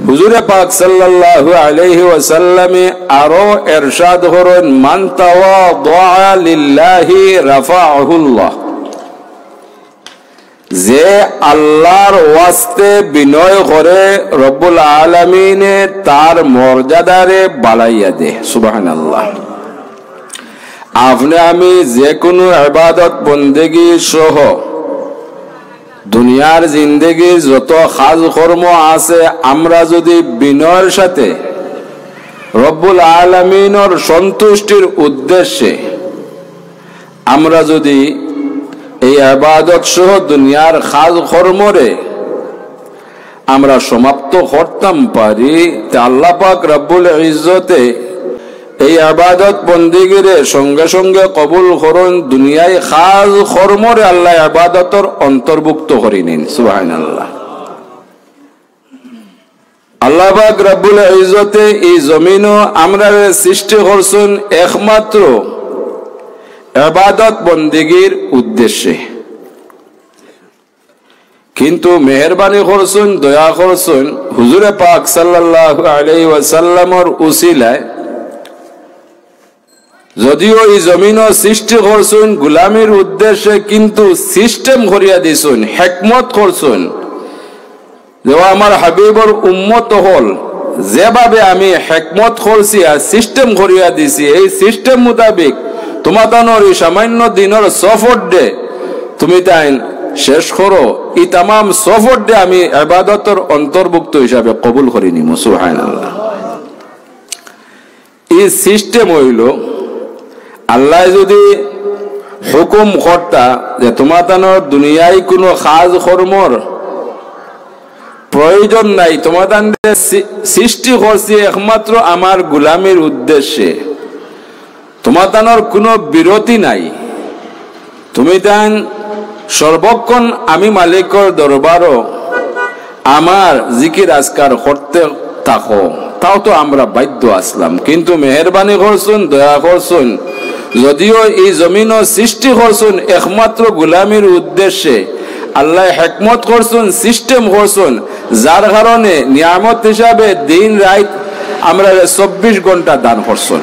হুজুরে পাক সাল্লাল্লাহু আলাইহি ওয়াসাল্লামে আরো ইরশাদ করেন, মান তাওয়াদা লিল্লাহি রাফাআহুল্লাহ, যে আল্লাহর ওয়াস্তে বিনয় করে রব্বুল আলামিনে তার মর্যাদারে বাড়াইয়া দে। সুবহানাল্লাহ। আপনি আমি যে কোনো ইবাদত বন্দেগী সহ দুনিয়ার জিন্দেগির যত কাজ কর্ম আছে, আমরা যদি বিনয়ের সাথে রব্বুল আলামিনের সন্তুষ্টির উদ্দেশ্যে আমরা যদি এই ইবাদত সহ দুনিয়ার কাজ কর্মরে আমরা সমাপ্ত করতাম পারি, তে আল্লাহ পাক রব্বুল ইজ্জতে এই ইবাদত বন্দেগীরে সঙ্গে সঙ্গে কবুল করুন। দুনিয়ায় কাজ কর্মরে আল্লাহ ইবাদতর অন্তর্ভুক্ত করে নিন। সুবহানাল্লাহ। আল্লাহ পাক রব্বুল ইজ্জতে এই জমিনও আমরা সৃষ্টি করছেন একমাত্র ইবাদত বন্দেগীর উদ্দেশ্যে, কিন্তু মেহেরবানি করছেন, দয়া করছেন হুজুরে পাক সাল্লাল্লাহু আলাইহি ওয়াসাল্লামের উসিলায়, যদিও এই জমিনও সৃষ্টি করছেন গোলামির উদ্দেশ্যে, কিন্তু সিস্টেম করিয়া দিছেন, হিকমত করছেন, যে আমার হাবিবর উম্মত হল যেভাবে আমি হিকমত করছি আর সিস্টেম করিয়া দিছি, এই সিস্টেম মোতাবেক তোমাদের এই সামান্য দিনের সফর ডে তুমি তাই শেষ করো, এই তামাম সফর ডে আমি ইবাদতের অন্তর্ভুক্ত হিসাবে কবুল করি নিব। সুবহানাল্লাহ। এই সিস্টেম হইল, আল্লাহ যদি হুকুম করতা যে তোমাদের দুনিয়ায় কোনো কাজ কর্মর প্রয়োজন নাই, তোমাদের সৃষ্টি করছি একমাত্র আমার গোলামির উদ্দেশ্যে, তোমাদের কোনো বিরতি নাই, তুমি দেন সর্বক্ষণ আমি মালিকের দরবারও আমার জিকির আজকার করতে থাকো, তাও তো আমরা বাধ্য আসলাম। কিন্তু মেহেরবানি করছুন, দয়া করছুন, যদিও এই জমিনও সৃষ্টি করছুন একমাত্র গোলামির উদ্দেশ্যে, আল্লাহ হিকমত করছুন, সিস্টেম করছুন, যার কারণে নিয়ামত হিসাবে দিন রাত আমরা 24 ঘন্টা দান করছুন।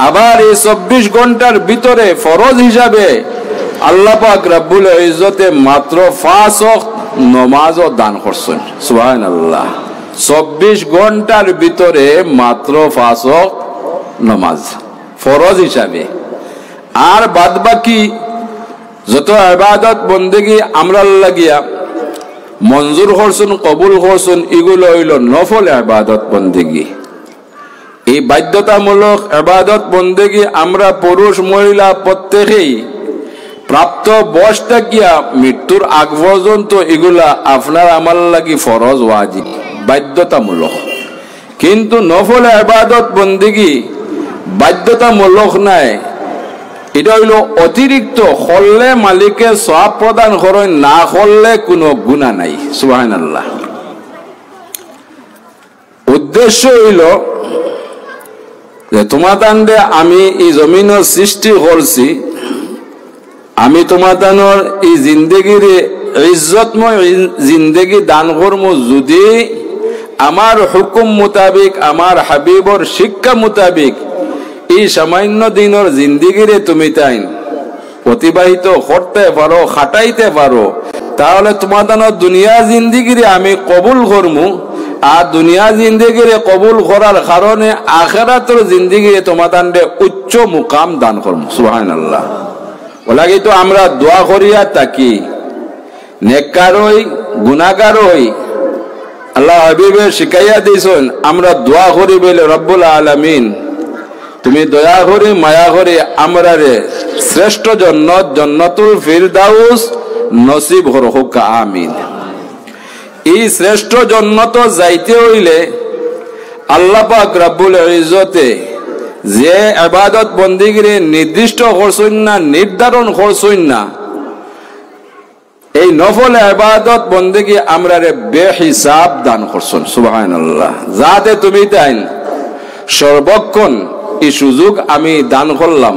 আবার এই 24 ঘন্টার ভিতরে ফরজ হিসাবে আল্লাহ পাক রব্বুল ইজ্জতে মাত্র 5 ওয়াক্ত নামাজও দান করছেন। সুবহানাল্লাহ। 24 ঘন্টার ভিতরে মাত্র 5 ওয়াক্ত নামাজ ফরজ হিসাবে, আর বাদ বাকি যত ইবাদত বন্দেগী আমরা লাগিয়া মঞ্জুর করছেন, কবুল করছেন, এগুলো হইল নফল ইবাদত বন্দেগী। এই বাধ্যতামূলক ইবাদত বন্দেগী আমরা পুরুষ মহিলা প্রত্যেকেই প্রাপ্ত বয়স থাকিয়া মৃত্যুর আগ পর্যন্ত এগুলা আপনার আমার লাগি ফরজ ওয়াজিব বাধ্যতামূলক। কিন্তু নফল ইবাদত বন্দেগী বাধ্যতামূলক নাই, এটা হইল অতিরিক্ত, করলে মালিকে সওয়াব প্রদান করেন, না করলে কোনো গুনাহ নাই। সুবহানাল্লাহ। উদ্দেশ্য হইল যে তোমাদের আমি এই জমিনের সৃষ্টি করছি, আমি তোমাদের এই জিন্দগির ইজ্জতময় জিন্দগি দান করবো যদি আমার হুকুম মোতাবিক, আমার হাবিবর শিক্ষা মোতাবিক এই সামান্য দিনের জিন্দগিরে তুমি তাই অতিবাহিত করতে পারো, খাটাইতে পারো, তাহলে তোমাদের দুনিয়া জিন্দগিরে আমি কবুল করবো। আর দুনিয়া জিন্দগিরে কবুল করার কারণে আখিরাতের জিন্দগিরে তোমাদের উচ্চ মুকাম দান করবো। সুবহানাল্লাহ। ওলাগি তো আমরা দোয়া করিয়া থাকি, নেককার হই, গুনাহগার হই, আল্লাহ হাবিবে শিখাইয়া দিয়েছেন আমরা দোয়া করি বলে, রব্বুল আলামিন তুমি দয়া করি মায়া করি আমরা রে শ্রেষ্ঠ জান্নাত, জান্নাতুল ফিরদাউস নসিব হোক, আমিন। এই শ্রেষ্ঠ জান্নাত যাইতে হইলে আল্লাহ পাক রব্বুল ইজ্জতে যে ইবাদত বন্দেগীরে নির্দিষ্ট করছেন না, নির্ধারণ করছেন না, এই নফল ইবাদত বন্দেগী আমরা রে বেহিসাব দান করছেন। সুবহানাল্লাহ। যাতে তুমি তাই সর্বক্ষণ এই সুযোগ আমি দান করলাম,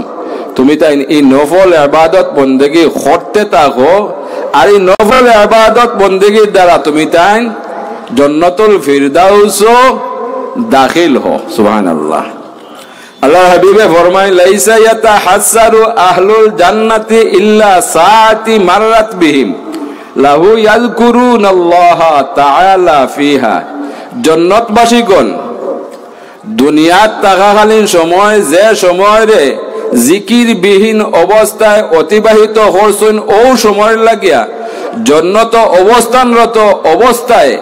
তুমি তাই এই নফল ইবাদত বন্দেগী করতে থাকো, আর এই নফল ইবাদত বন্দেগীর দ্বারা তুমি তাই জন্নতুল ফিরদাউস দাখিল হো। সুবহানাল্লাহ। আল্লাহ হাবিবে ফরমায় লাইসা ইয়াতাহাসসারু আহলুল জান্নাতি ইল্লা সাআতি মাররাত বিহিম লাহু ইয়াযকুরুনাল্লাহা তাআলা ফিহা। জান্নাতবাসীগণ দুনিয়াত থাকাকালীন সময় যে সময়রে জিকির বিহীন অবস্থায় অতিবাহিত করছেন ও সময় লাগিয়া জন্নত অবস্থানরত অবস্থায়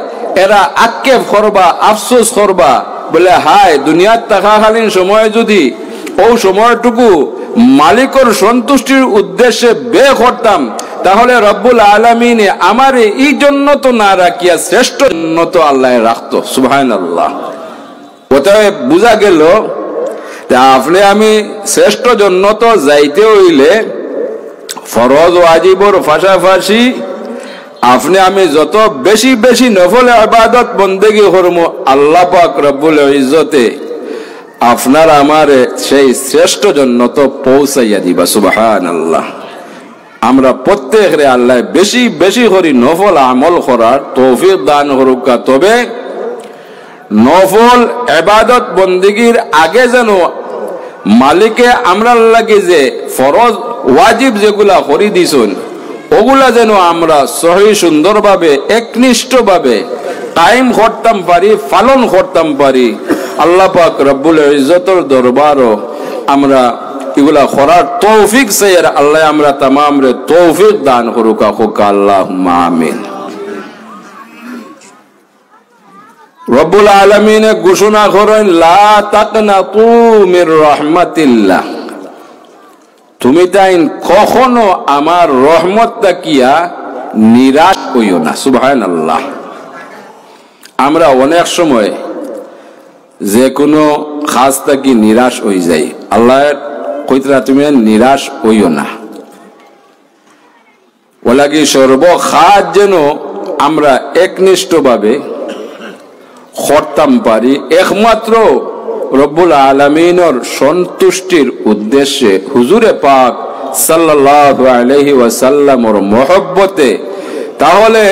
এরা আক্ষেপ করবা, আফসোস করবা, বলে হায় দুনিয়াত থাকাকালীন সময় যদি ও সময়টুকু মালিকর সন্তুষ্টির উদ্দেশ্যে বে করতাম তাহলে রব্বুল আলামিনে আমার এই জন্য তো না রাখিয়া শ্রেষ্ঠ জন্য তো আল্লাহ রাখতো। সুবহানাল্লাহ। কোথায় বোঝা গেল আপনি আমি শ্রেষ্ঠ জন্য তো যাইতে হইলে ফরজ ওয়াজিবর পাশাপাশি আপনি আমি যত বেশি বেশি নফল ইবাদত বন্দেগি করব আল্লাহ পাক রব্বুল ইজ্জতে আপনার আমার সেই শ্রেষ্ঠ জন্য তো পৌঁছাইয়া দিবা। সুবহানাল্লাহ। আমরা প্রত্যেকরে আল্লাহ বেশি বেশি করি নফল আমল করার তৌফিক দান করুক। তবে নফল ইবাদত বন্দেগীর আগে যেন মালিকে আমরা লাগে যে ফরজ ওয়াজিব যেগুলা করি দিছেন ওগুলা যেন আমরা সহি সুন্দরভাবে একনিষ্ঠভাবে টাইম করতাম পারি, পালন করতাম পারি। আল্লাহ পাক রব্বুল ইজ্জতের দরবারও আমরা এগুলা করার তৌফিক চাই। আল্লাহ আমরা তামাম রে তৌফিক দান করুক। আল্লাহুম্মা আমিন। রব্বুল আলামিন ঘোষণা করেন লা তাকনাতু মির রাহমাতিল্লাহ, তুমি তাই কখনো আমার রহমত তাকিয়া নিরাশ হইও না। সুবহানাল্লাহ। আমরা অনেক সময় যে কোনো খাস তাকি নিরাশ হয়ে যাই। আল্লাহ কইতরা তুমি নিরাশ হইও না, ওলাকি সর্ব খাস যেন আমরা একনিষ্ঠভাবে করতাম পারি একমাত্র রব্বুল আলামিনের সন্তুষ্টির উদ্দেশ্যে হুজুরে পাক সাল্লাল্লাহু আলাইহি ওয়াসাল্লামের মহব্বতে। তাহলে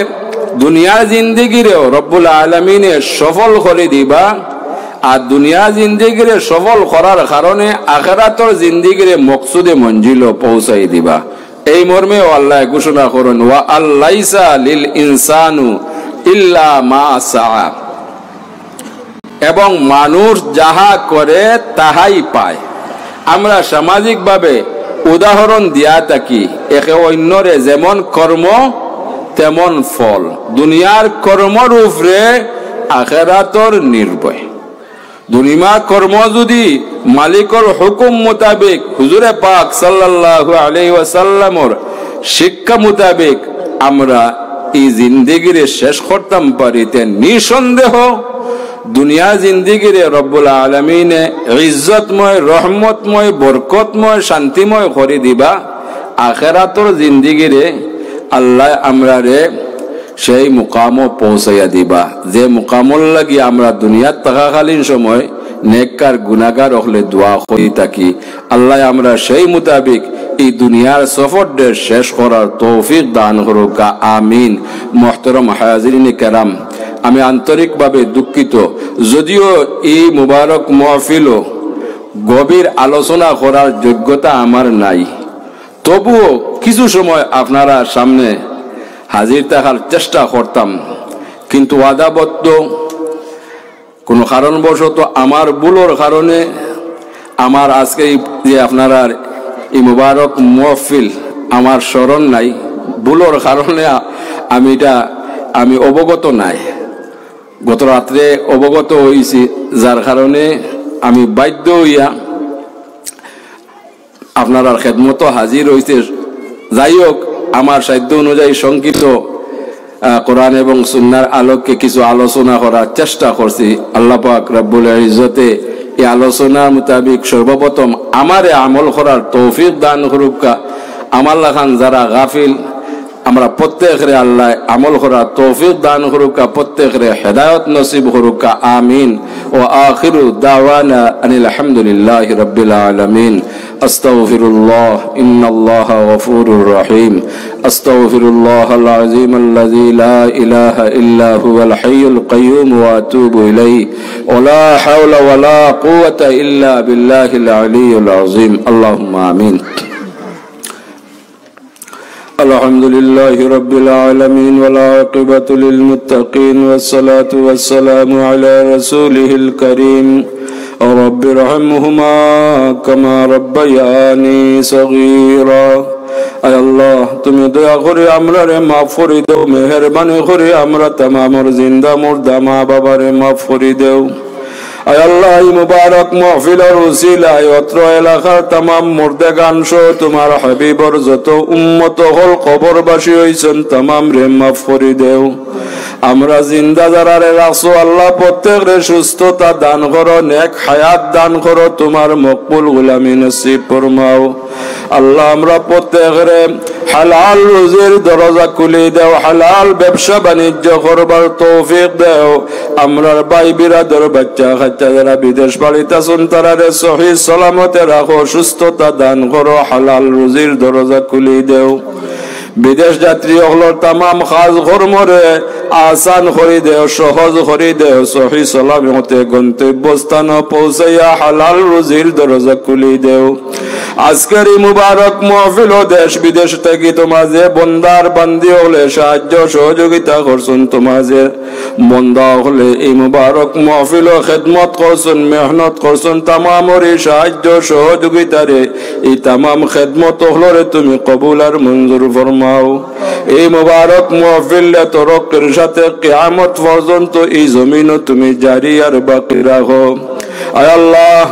দুনিয়ার জিন্দেগিরেও রব্বুল আলামিনে সফল করে দিবা, আর দুনিয়া জিন্দেগিরে সফল করার কারণে আখিরাতের জিন্দেগিরে মকসুদে মঞ্জিলও পৌঁছাই দিবা। এই মর্মে আল্লাহ ঘোষণা করেন ওয়া আল্লাইসা লিল ইনসানু ইল্লা মা সাআ, এবং মানুষ যাহা করে তাহাই পায়। আমরা সামাজিকভাবে উদাহরণ দিয়া থাকি একে অন্যরে যেমন কর্ম তেমন ফল। দুনিয়ার কর্মর উপরে আখিরাতর নির্ভয়। দুনিয়ার কর্ম যদি মালিকর হুকুম মোতাবেক হুজুরে পাক সাল্লাল্লাহু আলাইহি ওয়াসাল্লামের শিক্ষা মোতাবেক আমরা এই জিন্দেগিরে শেষ করতাম পারিতে নিঃসন্দেহ দুনিয়া জিন্দেগিরে রব্বুল আলামিনে ইজ্জতময়, রহমতময়, বরকতময়, শান্তিময় করে দিবা। আখিরাতের জিন্দেগিরে আল্লাহ আমরারে সেই মুকামও পৌঁছাইয়া দিবা যে মুকামর লাগি আমরা দুনিয়াত থাকাকালীন সময় নেককার গুনাহগার হলে দোয়া করি থাকি। আল্লাহ আমরা সেই মোতাবেক এই দুনিয়ার সফরটা শেষ করার তৌফিক দান করুক। আমিন। মুহতারাম হাজিরিন কেরাম, আমি আন্তরিকভাবে দুঃখিত যদিও এই মুবারক মাহফিলও গভীর আলোচনা করার যোগ্যতা আমার নাই, তবুও কিছু সময় আপনারা সামনে হাজির থাকার চেষ্টা করতাম। কিন্তু ওয়াদাবদ্ধ কোনো কারণবশত আমার ভুলের কারণে আমার আজকে যে আপনারা এই মুবারক মাহফিল আমার স্মরণ নাই, ভুলের কারণে আমি অবগত নাই। গত রাত্রে অবগত হয়েছি, যার কারণে আমি বাধ্য হইয়া আপনার খেদমত হাজির হইতে। যাই হোক, আমার সাধ্য অনুযায়ী সংক্ষিপ্ত কোরআন এবং সুন্নাহর আলোকে কিছু আলোচনা করার চেষ্টা করছি। আল্লাহ পাক রব্বুল ইজ্জতে এই আলোচনার মোতাবেক সর্বপ্রথম আমারে আমল করার তৌফিক দান করুক। আমার লাখান যারা গাফিল আমরা প্রত্যেকরে আল্লাহ আমল করার তৌফিক দান করুক, প্রত্যেকরে হেদায়েত নসিব করুক। আমিন। ও আখিরু দাওয়ানা আনিল হামদুলিল্লাহি রাব্বিল আলামিন। আস্তাগফিরুল্লাহ ইন্নাল্লাহা গফুরুর রহিম আস্তাগফিরুল্লাহাল আযীম আল্লাযী লা ইলাহা ইল্লা হুয়াল হাইয়ুল কাইয়্যুম ওয়া আতুবু ইলাইহি ওয়া লা হাওলা ওয়া লা কুওয়াতা ইল্লা বিল্লাহিল আলিয়্যিল আযীম আল্লাহুম্মা আমিন আলহামদুলিল্লাহি রাব্বিল আলামিন ওয়াল আকিবাতু লিল মুত্তাকিন ওয়াস সালাতু ওয়াস সালামু আলা রাসূলিহিল কারীম রব্বিরহামহুমা কামা রাব্বায়ানি সগীরা। আয় আল্লাহ, তুমি দয়া করে আমরারে মাফ করে দাও, মেহেরবানি করে আমরা তামামর জিন্দা মুর্দা মা বাবারে মাফ করে দাও। আয় আল্লাহ, এই মুবারক মাহফিলের উসিলায় অত্র এলাকার তামাম মুর্দেগান সহ তোমার হাবিবর যত উম্মত হল কবরবাসী হইছেন তামাম রে মাফ করে দেও। আমরা জিন্দা যারা রে রাখছো আল্লাহ প্রত্যেক রে সুস্থতা দান করো, নেক হায়াত দান করো, তোমার মকবুল গোলামি নসিব ফরমাও। আল্লাহ আমরা প্রত্যেক রে হালাল রুজির দরজা খুলে দাও, হালাল ব্যবসা বাণিজ্য করবার তৌফিক দাও। আমরার ভাই বিরাদর বাচ্চা কাচ্চা যারা বিদেশ বাড়িতে আছেন তারা রে সহি সালামতে রাখো, সুস্থতা দান করো, হালাল রুজির দরজা খুলে দাও। বিদেশ যাত্রী হলোর তামাম কাজ কর্মরে আসান করে দেও, সহজ করে দেও, সহি সালামতে গন্তব্যস্থান পৌঁছাইয়া হালাল রুজির দরজা খুলে দেও। আজকের এই মুবারক মাহফিল ও দেশ বিদেশ থেকে তোমার যে বন্দার বান্দি হলে সাহায্য সহযোগিতা করছেন, তোমার যে বন্দা হলে এই মুবারক মাহফিল ও খেদমত করছেন, মেহনত করছেন, তামামর এই সাহায্য সহযোগিতারে এই তামাম খেদমত হলরে তুমি কবুল আর মঞ্জুর ফরমাও। এই মুবারক মাহফিল তরক্কের সাথে কিয়ামত পর্যন্ত এই জমিনও তুমি জারি আর বাকি রাখো। আয় আল্লাহ।